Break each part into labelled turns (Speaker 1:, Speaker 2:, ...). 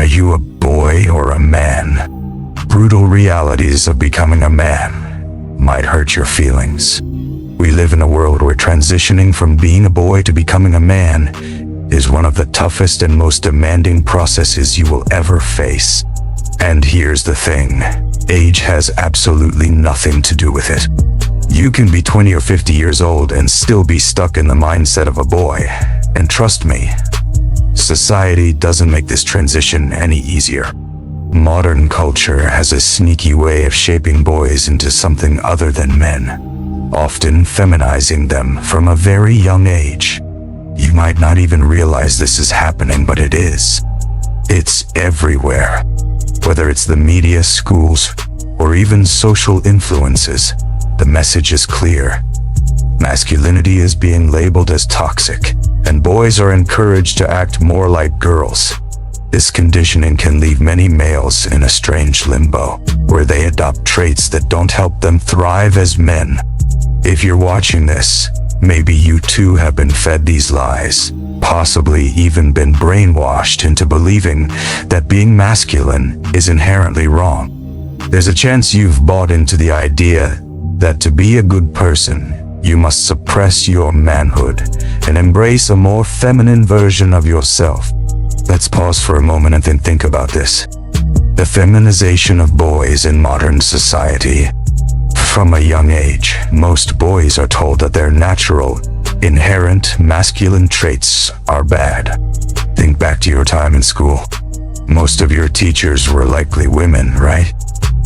Speaker 1: Are you a boy or a man? Brutal realities of becoming a man might hurt your feelings. We live in a world where transitioning from being a boy to becoming a man is one of the toughest and most demanding processes you will ever face. And here's the thing, age has absolutely nothing to do with it. You can be 20 or 50 years old and still be stuck in the mindset of a boy. And trust me, society doesn't make this transition any easier. Modern culture has a sneaky way of shaping boys into something other than men, often feminizing them from a very young age. You might not even realize this is happening, but it is. It's everywhere. Whether it's the media, schools, or even social influences, the message is clear. Masculinity is being labeled as toxic, and boys are encouraged to act more like girls. This conditioning can leave many males in a strange limbo, where they adopt traits that don't help them thrive as men. If you're watching this, maybe you too have been fed these lies, possibly even been brainwashed into believing that being masculine is inherently wrong. There's a chance you've bought into the idea that to be a good person, you must suppress your manhood and embrace a more feminine version of yourself. Let's pause for a moment and then think about this. The feminization of boys in modern society. From a young age, most boys are told that their natural, inherent masculine traits are bad. Think back to your time in school. Most of your teachers were likely women, right?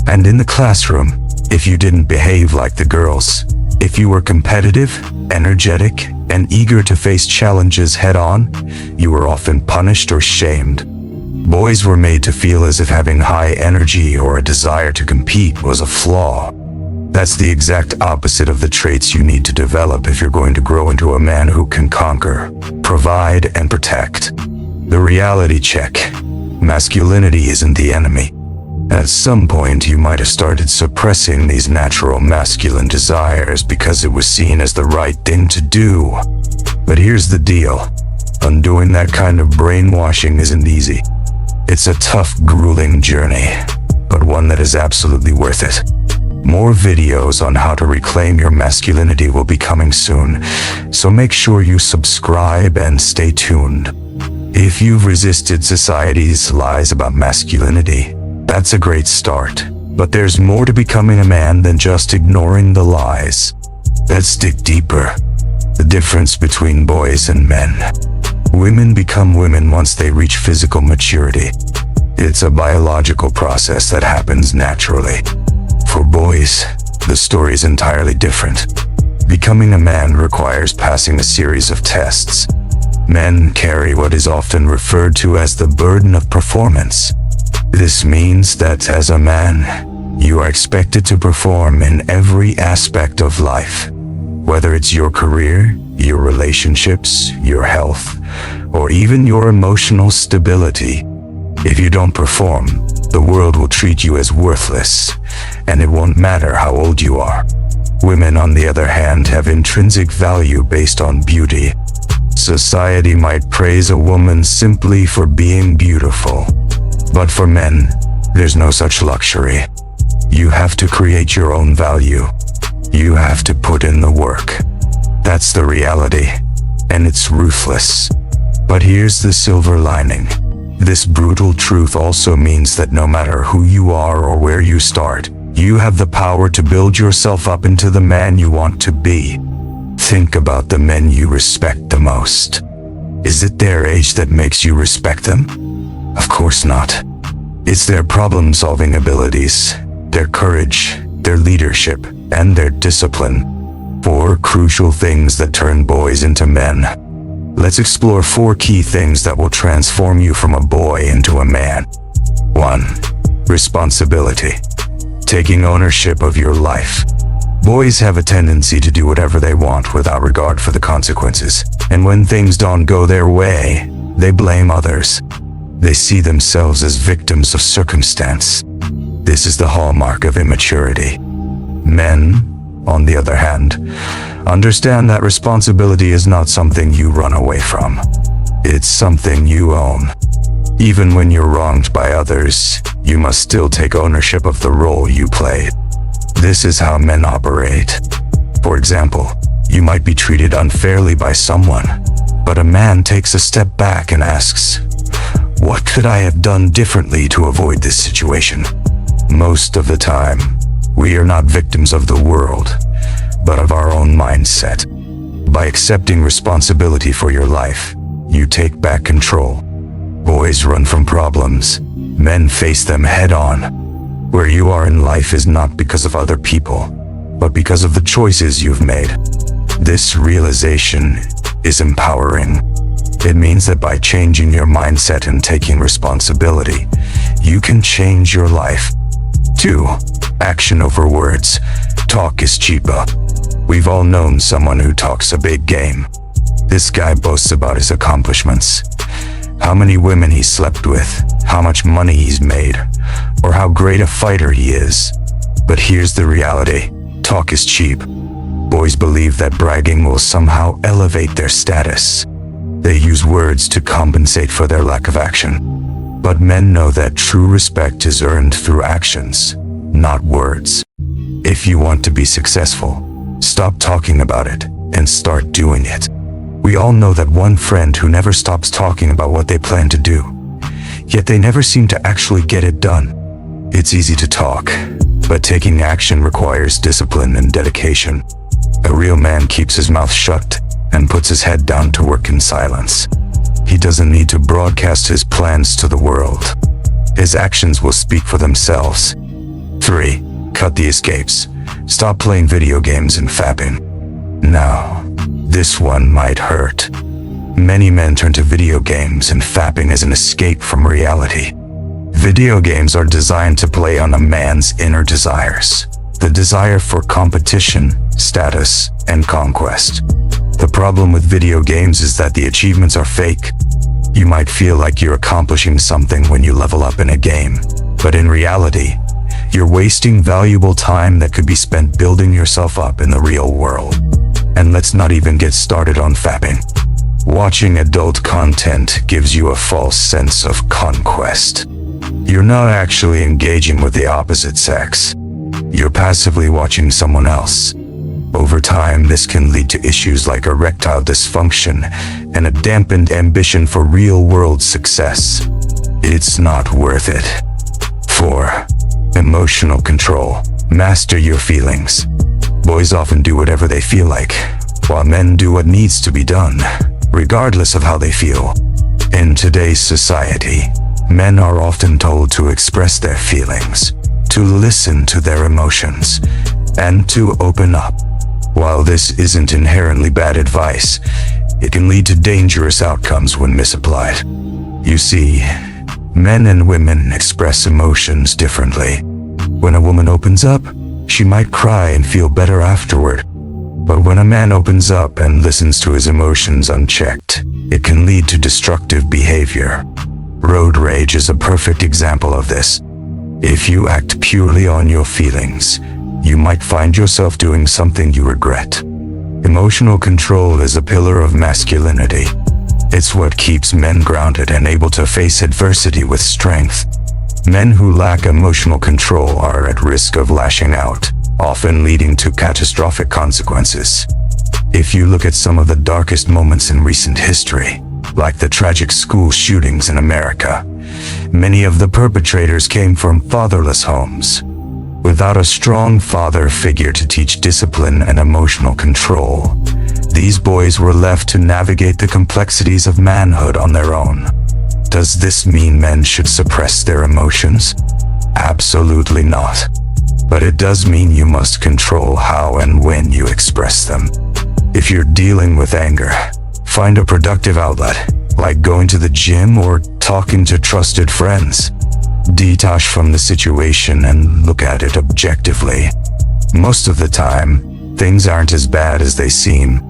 Speaker 1: And in the classroom, if you didn't behave like the girls, if you were competitive, energetic, and eager to face challenges head-on, you were often punished or shamed. Boys were made to feel as if having high energy or a desire to compete was a flaw. That's the exact opposite of the traits you need to develop if you're going to grow into a man who can conquer, provide, and protect. The reality check. Masculinity isn't the enemy. At some point, you might have started suppressing these natural masculine desires because it was seen as the right thing to do. But here's the deal. Undoing that kind of brainwashing isn't easy. It's a tough, grueling journey, but one that is absolutely worth it. More videos on how to reclaim your masculinity will be coming soon, so make sure you subscribe and stay tuned. If you've resisted society's lies about masculinity, that's a great start, but there's more to becoming a man than just ignoring the lies. Let's dig deeper. The difference between boys and men. Women become women once they reach physical maturity. It's a biological process that happens naturally. For boys, the story is entirely different. Becoming a man requires passing a series of tests. Men carry what is often referred to as the burden of performance. This means that as a man, you are expected to perform in every aspect of life, whether it's your career, your relationships, your health, or even your emotional stability. If you don't perform, the world will treat you as worthless, and it won't matter how old you are. Women, on the other hand, have intrinsic value based on beauty. Society might praise a woman simply for being beautiful. But for men, there's no such luxury. You have to create your own value. You have to put in the work. That's the reality, and it's ruthless. But here's the silver lining. This brutal truth also means that no matter who you are or where you start, you have the power to build yourself up into the man you want to be. Think about the men you respect the most. Is it their age that makes you respect them? Of course not. It's their problem-solving abilities, their courage, their leadership, and their discipline. 4 crucial things that turn boys into men. Let's explore 4 key things that will transform you from a boy into a man. 1. Responsibility. Taking ownership of your life. Boys have a tendency to do whatever they want without regard for the consequences. And when things don't go their way, they blame others. They see themselves as victims of circumstance. This is the hallmark of immaturity. Men, on the other hand, understand that responsibility is not something you run away from. It's something you own. Even when you're wronged by others, you must still take ownership of the role you played. This is how men operate. For example, you might be treated unfairly by someone, but a man takes a step back and asks, "What could I have done differently to avoid this situation?" Most of the time, we are not victims of the world, but of our own mindset. By accepting responsibility for your life, you take back control. Boys run from problems, men face them head on. Where you are in life is not because of other people, but because of the choices you've made. This realization is empowering. It means that by changing your mindset and taking responsibility, you can change your life. 2. Action over words. Talk is cheaper. We've all known someone who talks a big game. This guy boasts about his accomplishments, how many women he slept with, how much money he's made, or how great a fighter he is. But here's the reality. Talk is cheap. Boys believe that bragging will somehow elevate their status. They use words to compensate for their lack of action. But men know that true respect is earned through actions, not words. If you want to be successful, stop talking about it and start doing it. We all know that one friend who never stops talking about what they plan to do, yet they never seem to actually get it done. It's easy to talk, but taking action requires discipline and dedication. A real man keeps his mouth shut and puts his head down to work in silence. He doesn't need to broadcast his plans to the world. His actions will speak for themselves. 3. Cut the escapes. Stop playing video games and fapping. Now, this one might hurt. Many men turn to video games and fapping as an escape from reality. Video games are designed to play on a man's inner desires. The desire for competition, status, and conquest. The problem with video games is that the achievements are fake. You might feel like you're accomplishing something when you level up in a game, but in reality, you're wasting valuable time that could be spent building yourself up in the real world. And let's not even get started on fapping. Watching adult content gives you a false sense of conquest. You're not actually engaging with the opposite sex. You're passively watching someone else. Over time, this can lead to issues like erectile dysfunction and a dampened ambition for real-world success. It's not worth it. 4. Emotional control. Master your feelings. Boys often do whatever they feel like, while men do what needs to be done, regardless of how they feel. In today's society, men are often told to express their feelings, to listen to their emotions, and to open up. While this isn't inherently bad advice, it can lead to dangerous outcomes when misapplied. You see, men and women express emotions differently. When a woman opens up, she might cry and feel better afterward. But when a man opens up and listens to his emotions unchecked, it can lead to destructive behavior. Road rage is a perfect example of this. If you act purely on your feelings, you might find yourself doing something you regret. Emotional control is a pillar of masculinity. It's what keeps men grounded and able to face adversity with strength. Men who lack emotional control are at risk of lashing out, often leading to catastrophic consequences. If you look at some of the darkest moments in recent history, like the tragic school shootings in America, many of the perpetrators came from fatherless homes. Without a strong father figure to teach discipline and emotional control, these boys were left to navigate the complexities of manhood on their own. Does this mean men should suppress their emotions? Absolutely not. But it does mean you must control how and when you express them. If you're dealing with anger, find a productive outlet, like going to the gym or talking to trusted friends. Detach from the situation and look at it objectively. Most of the time, things aren't as bad as they seem.